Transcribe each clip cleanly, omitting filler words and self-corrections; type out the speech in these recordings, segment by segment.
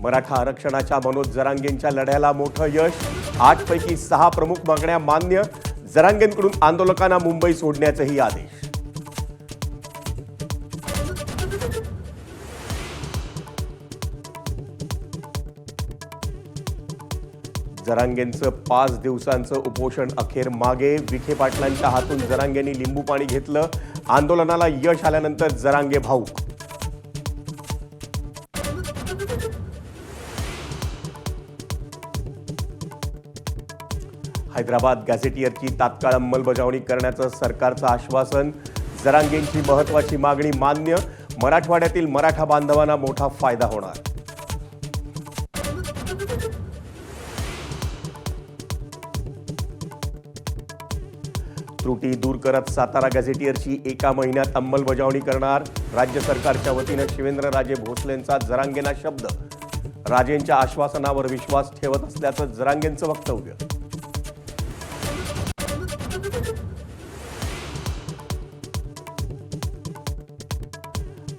मराठा आरक्षणाच्या मनोज जरांगेंच्या लढ्याला मोठं यश। 8 पैकी 6 प्रमुख मागण्या मान्य। जरांगेंकडून आंदोलकांना मुंबई सोडण्याचेही आदेश। जरांगेंचं 5 दिवसांचं उपोषण अखेर मागे। विखे पाटलांच्या हातून जरांगेंनी लिंबू पाणी घेतलं। आंदोलनाला यश आल्यानंतर जरांगे भाऊक। हैदराबाद गॅझेटियरची तात्काळ अंमलबजावणी करण्याचं सरकारचं आश्वासन। जरांगेंची महत्त्वाची मागणी मान्य। मराठवाड्यातील मराठा बांधवांना मोठा फायदा होणार। त्रुटी दूर करत सातारा गॅझेटियरची एका महिन्यात अंमलबजावणी करणार। राज्य सरकारच्या वतीनं शिवेंद्रराजे भोसलेंचा जरांगेंना शब्द। राजेंच्या आश्वासनावर विश्वास ठेवत असल्याचं जरांगेंचं वक्तव्य।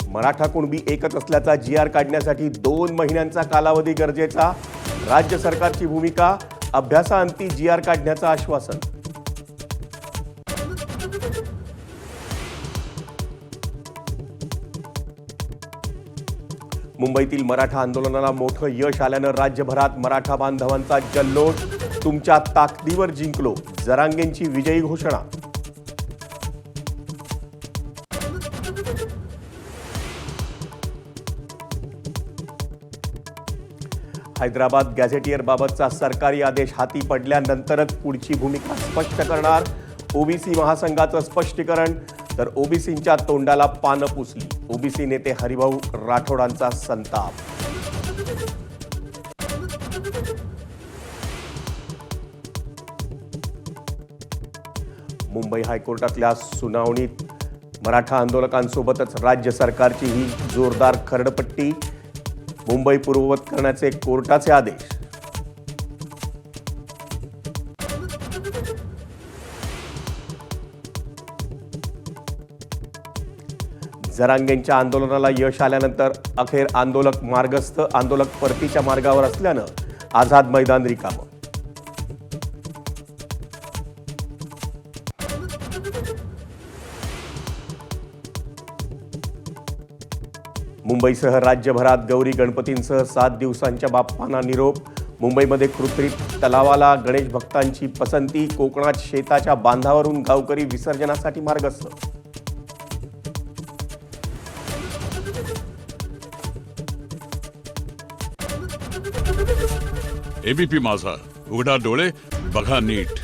मराठा कुणबी एकच असल्याचा GR काढण्यासाठी 2 महिन्यांचा कालावधी गरजेचा। राज्य सरकारची भूमिका। अभ्यासाअंती GR काढण्याचं आश्वासन। मुंबईतील मराठा आंदोलनाला मोठं यश आल्यानं राज्यभरात मराठा बांधवांचा जल्लोष। तुमच्या ताकदीवर जिंकलो, जरांगेंची विजयी घोषणा। हैदराबाद गॅझेटियर बाबतचा सरकारी आदेश हाती पडल्यानंतरच पुढची भूमिका स्पष्ट करणार। ओबीसी महासंघाचं स्पष्टीकरण, तर ओबीसींच्या तोंडाला पानं पुसली। ओबीसी नेते हरिभाऊ राठोडांचा संताप। मुंबई हायकोर्टातल्या सुनावणीत मराठा आंदोलकांसोबतच राज्य सरकारची ही जोरदार खरडपट्टी। मुंबई पूर्ववत करण्याचे कोर्टाचे आदेश। जरांगेंच्या आंदोलनाला यश आल्यानंतर अखेर आंदोलक मार्गस्थ। आंदोलक परतीच्या मार्गावर असल्यानं आझाद मैदान रिकामं। मुंबईसह राज्यभरात गौरी गणपतींसह 7 दिवसांच्या बाप्पांना निरोप। मुंबईमध्ये कृत्रिम तलावाला गणेश भक्तांची पसंती। कोकणात शेताच्या बांधावरून गावकरी विसर्जनासाठी मार्गस्थ। एबीपी माझा, उघडा डोळे बघा नीट।